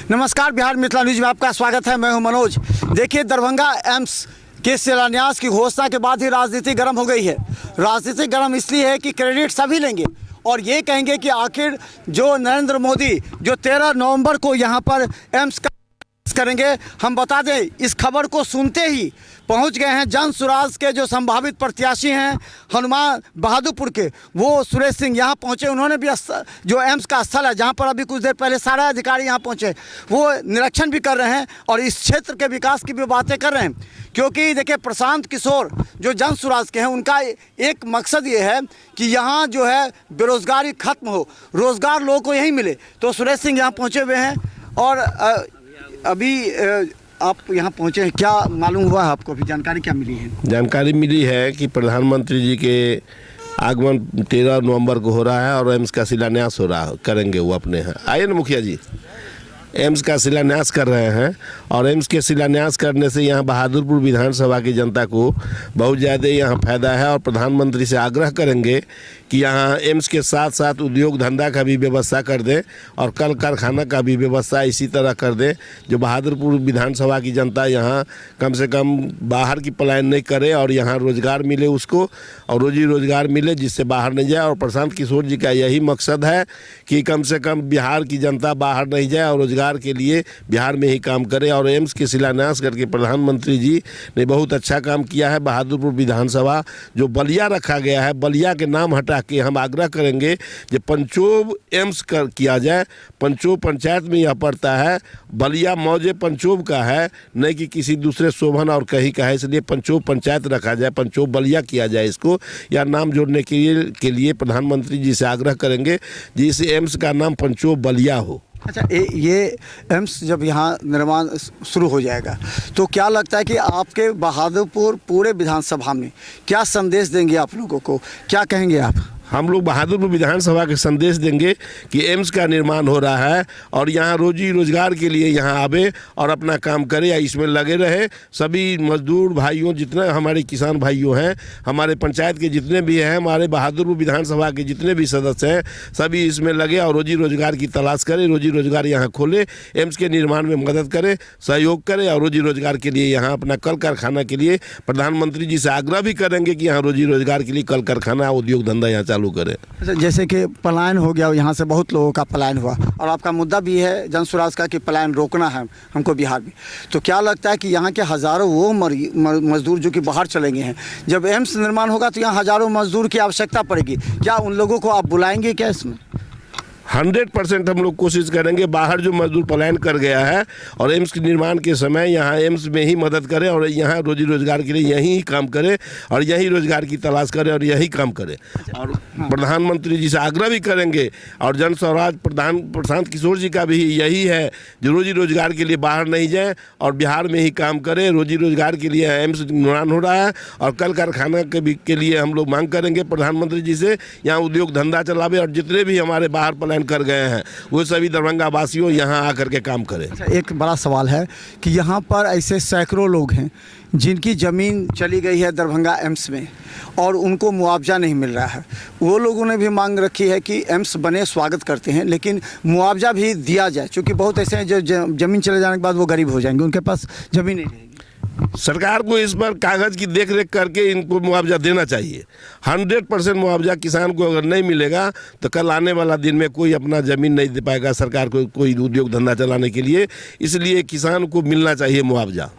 नमस्कार, बिहार मिथिला न्यूज में आपका स्वागत है। मैं हूं मनोज। देखिए, दरभंगा एम्स के शिलान्यास की घोषणा के बाद ही राजनीति गर्म हो गई है। राजनीति गर्म इसलिए है कि क्रेडिट सभी लेंगे और ये कहेंगे कि आखिर जो नरेंद्र मोदी जो 13 नवंबर को यहां पर एम्स का करेंगे। हम बता दें, इस खबर को सुनते ही पहुंच गए हैं जन सुराज के जो संभावित प्रत्याशी हैं हनुमान बहादुरपुर के, वो सुरेश सिंह यहाँ पहुंचे। उन्होंने भी जो एम्स का स्थल है जहाँ पर अभी कुछ देर पहले सारे अधिकारी यहाँ पहुंचे, वो निरीक्षण भी कर रहे हैं और इस क्षेत्र के विकास की भी बातें कर रहे हैं। क्योंकि देखिए, प्रशांत किशोर जो जन सुराज के हैं, उनका एक मकसद ये है कि यहाँ जो है बेरोजगारी खत्म हो, रोजगार लोगों को यहीं मिले। तो सुरेश सिंह यहाँ पहुँचे हुए हैं और अभी आप यहाँ पहुँचे हैं, क्या मालूम हुआ है आपको? अभी जानकारी क्या मिली है? जानकारी मिली है कि प्रधानमंत्री जी के आगमन 13 नवंबर को हो रहा है और एम्स का शिलान्यास हो रहा करेंगे वो अपने यहाँ। आइए ना मुखिया जी, एम्स का शिलान्यास कर रहे हैं और एम्स के शिलान्यास करने से यहाँ बहादुरपुर विधानसभा की जनता को बहुत ज़्यादा यहाँ फ़ायदा है और प्रधानमंत्री से आग्रह करेंगे कि यहाँ एम्स के साथ साथ उद्योग धंधा का भी व्यवस्था कर दें और कल कारखाना का भी व्यवस्था इसी तरह कर दें, जो बहादुरपुर विधानसभा की जनता यहाँ कम से कम बाहर की पलायन नहीं करे और यहाँ रोज़गार मिले उसको, और रोजी रोज़गार मिले जिससे बाहर नहीं जाए। और प्रशांत किशोर जी का यही मकसद है कि कम से कम बिहार की जनता बाहर नहीं जाए और रोज़गार के लिए बिहार में ही काम करे। और एम्स के शिलान्यास करके प्रधानमंत्री जी ने बहुत अच्छा काम किया है। बहादुरपुर विधानसभा जो बलिया रखा गया है, बलिया के नाम हटा कि हम आग्रह करेंगे कि पंचोब एम्स किया जाए। पंचोब पंचायत में यह पड़ता है, बलिया मौजे पंचोब का है, नहीं कि किसी दूसरे शोभन और कहीं का है, इसलिए पंचोब पंचायत रखा जाए, पंचोब बलिया किया जाए इसको। या नाम जोड़ने के लिए प्रधानमंत्री जी से आग्रह करेंगे जिस एम्स का नाम पंचोब बलिया हो। अच्छा, ये एम्स जब यहाँ निर्माण शुरू हो जाएगा तो क्या लगता है कि आपके बहादुरपुर पूरे विधानसभा में क्या संदेश देंगे आप लोगों को? क्या कहेंगे आप? हम लोग बहादुरपुर विधानसभा के संदेश देंगे कि एम्स का निर्माण हो रहा है और यहाँ रोजी रोजगार के लिए यहाँ आवे और अपना काम करे या इसमें लगे रहे। सभी मजदूर भाइयों, जितने हमारे किसान भाइयों हैं, हमारे पंचायत के जितने भी हैं, हमारे बहादुरपुर विधानसभा के जितने भी सदस्य हैं, सभी इसमें लगे और रोजी रोजगार की तलाश करें, रोजी रोजगार यहाँ खोले, एम्स के निर्माण में मदद करें, सहयोग करें और रोजी रोजगार के लिए यहाँ अपना कल कारखाना के लिए प्रधानमंत्री जी से आग्रह भी करेंगे कि यहाँ रोजी रोजगार के लिए कल कारखाना उद्योग धंधा यहाँ चालू करें। अच्छा, जैसे कि पलायन हो गया, यहाँ से बहुत लोगों का पलायन हुआ और आपका मुद्दा भी है जन सुराज का कि पलायन रोकना है हमको बिहार में, तो क्या लगता है कि यहाँ के हज़ारों वो मजदूर जो कि बाहर चले गए हैं, जब एम्स निर्माण होगा तो यहाँ हज़ारों मजदूर की आवश्यकता पड़ेगी, क्या उन लोगों को आप बुलाएंगे क्या इसमें? 100% हम लोग कोशिश करेंगे बाहर जो मजदूर पलायन कर गया है और एम्स के निर्माण के समय यहाँ एम्स में ही मदद करें और यहाँ रोजी रोजगार के लिए यहीं ही काम करें और यहीं रोजगार की तलाश करें और यही काम करें। और प्रधानमंत्री जी से आग्रह भी करेंगे और जन स्वराज प्रशांत किशोर जी का भी यही है जो रोजी रोजगार के लिए बाहर नहीं जाए और बिहार में ही काम करें। रोजी रोजगार के लिए एम्स निर्माण हो रहा है और कल कारखाना के लिए हम लोग मांग करेंगे प्रधानमंत्री जी से, यहाँ उद्योग धंधा चलावे और जितने भी हमारे बाहर पलायन कर गए हैं वो सभी दरभंगा वासियों यहाँ आकर के काम करें। एक बड़ा सवाल है कि यहाँ पर ऐसे सैकड़ों लोग हैं जिनकी ज़मीन चली गई है दरभंगा एम्स में और उनको मुआवजा नहीं मिल रहा है। वो लोगों ने भी मांग रखी है कि एम्स बने, स्वागत करते हैं, लेकिन मुआवजा भी दिया जाए, क्योंकि बहुत ऐसे हैं जो ज़मीन चले जाने के बाद वो गरीब हो जाएंगे, उनके पास ज़मीन नहीं रहेगी। सरकार को इस पर कागज़ की देख रेख करके इनको मुआवजा देना चाहिए। 100% मुआवजा किसान को अगर नहीं मिलेगा तो कल आने वाला दिन में कोई अपना ज़मीन नहीं दे पाएगा सरकार को कोई उद्योग धंधा चलाने के लिए, इसलिए किसान को मिलना चाहिए मुआवजा।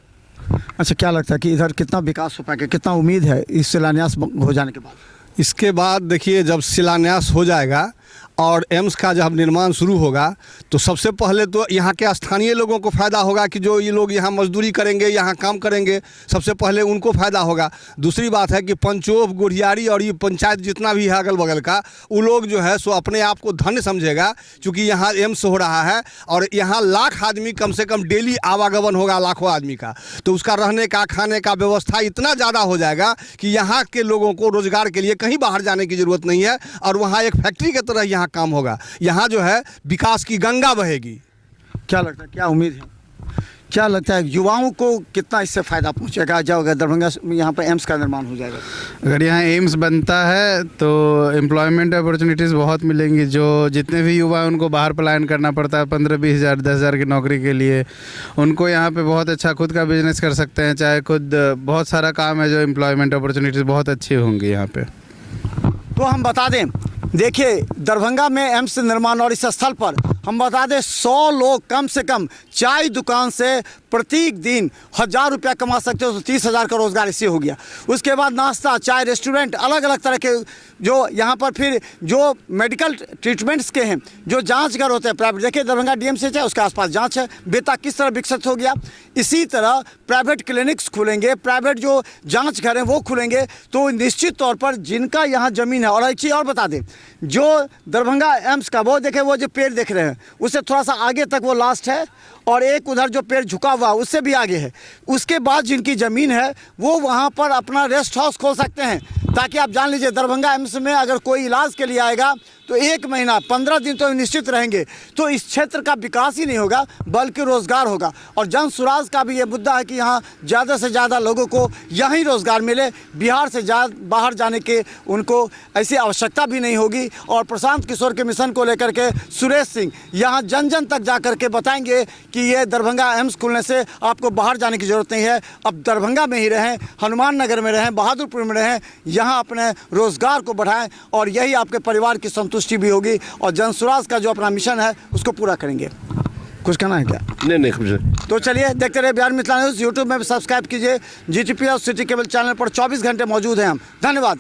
अच्छा, क्या लगता है कि इधर कितना विकास हो पाएगा, कितना उम्मीद है इस शिलान्यास हो जाने के बाद? इसके बाद देखिए, जब शिलान्यास हो जाएगा और एम्स का जब निर्माण शुरू होगा तो सबसे पहले तो यहाँ के स्थानीय लोगों को फ़ायदा होगा कि जो ये लोग यहाँ मजदूरी करेंगे, यहाँ काम करेंगे, सबसे पहले उनको फ़ायदा होगा। दूसरी बात है कि पंचोब, गुढ़ियारी और ये पंचायत जितना भी है अगल बगल का, वो लोग जो है सो अपने आप को धन्य समझेगा, क्योंकि यहाँ एम्स हो रहा है और यहाँ लाख आदमी कम से कम डेली आवागमन होगा, लाखों आदमी का, तो उसका रहने का, खाने का व्यवस्था इतना ज़्यादा हो जाएगा कि यहाँ के लोगों को रोज़गार के लिए कहीं बाहर जाने की ज़रूरत नहीं है और वहाँ एक फैक्ट्री की तरह यहाँ काम होगा। यहाँ जो है विकास की गंगा बहेगी। क्या लगता है, क्या उम्मीद है क्या लगता है युवाओं को कितना इससे फ़ायदा पहुंचेगा जब अगर दरभंगा यहाँ पर एम्स का निर्माण हो जाएगा? अगर यहाँ एम्स बनता है तो एम्प्लॉयमेंट अपॉर्चुनिटीज़ बहुत मिलेंगी। जो जितने भी युवा हैं उनको बाहर पलायन करना पड़ता है 15-20 हज़ार 10 हज़ार की नौकरी के लिए, उनको यहाँ पे बहुत अच्छा खुद का बिजनेस कर सकते हैं। चाहे खुद बहुत सारा काम है जो एम्प्लॉयमेंट अपॉर्चुनिटीज़ बहुत अच्छी होंगी यहाँ पे। तो हम बता दें, देखिए दरभंगा में एम्स निर्माण और इस स्थल पर हम बता दें 100 लोग कम से कम चाय दुकान से प्रत्येक दिन 1000 रुपया कमा सकते हो, तो 30,000 का रोज़गार इससे हो गया। उसके बाद नाश्ता, चाय, रेस्टोरेंट, अलग अलग तरह के जो यहाँ पर फिर जो मेडिकल ट्रीटमेंट्स के हैं, जो जांच घर होते हैं प्राइवेट, देखिए दरभंगा DMCH है, उसके आसपास जांच है, बेता किस तरह विकसित हो गया। इसी तरह प्राइवेट क्लिनिक्स खुलेंगे, प्राइवेट जो जांच घर हैं वो खुलेंगे, तो निश्चित तौर पर जिनका यहाँ ज़मीन है। और एक चीज़ और बता दें, जो दरभंगा एम्स का वो देखे, वो जो पेड़ देख रहे हैं उससे थोड़ा सा आगे तक वो लास्ट है, और एक उधर जो पेड़ झुका हुआ उससे भी आगे है। उसके बाद जिनकी ज़मीन है वो वहाँ पर अपना रेस्ट हाउस खोल सकते हैं, ताकि आप जान लीजिए दरभंगा एम्स में अगर कोई इलाज के लिए आएगा तो 1 महीना 15 दिन तो निश्चित रहेंगे। तो इस क्षेत्र का विकास ही नहीं होगा बल्कि रोज़गार होगा। और जन सुराज का भी ये मुद्दा है कि यहाँ ज़्यादा से ज़्यादा लोगों को यहीं रोज़गार मिले, बिहार से बाहर जाने के उनको ऐसी आवश्यकता भी नहीं होगी। और प्रशांत किशोर के मिशन को लेकर के सुरेश सिंह यहाँ जन जन तक जा कर के बताएंगे कि ये दरभंगा एम्स खुलने से आपको बाहर जाने की ज़रूरत नहीं है, अब दरभंगा में ही रहें, हनुमान नगर में रहें, बहादुरपुर में रहें, यहाँ अपने रोज़गार को बढ़ाएं और यही आपके परिवार की संतुष्टि भी होगी और जनसुराज का जो अपना मिशन है उसको पूरा करेंगे। कुछ कहना है क्या? नहीं कुछ नहीं। तो चलिए देखते रहे बिहार मिथिला न्यूज़। यूट्यूब में भी सब्सक्राइब कीजिए, GTP और सिटी केबल चैनल पर 24 घंटे मौजूद हैं हम। धन्यवाद।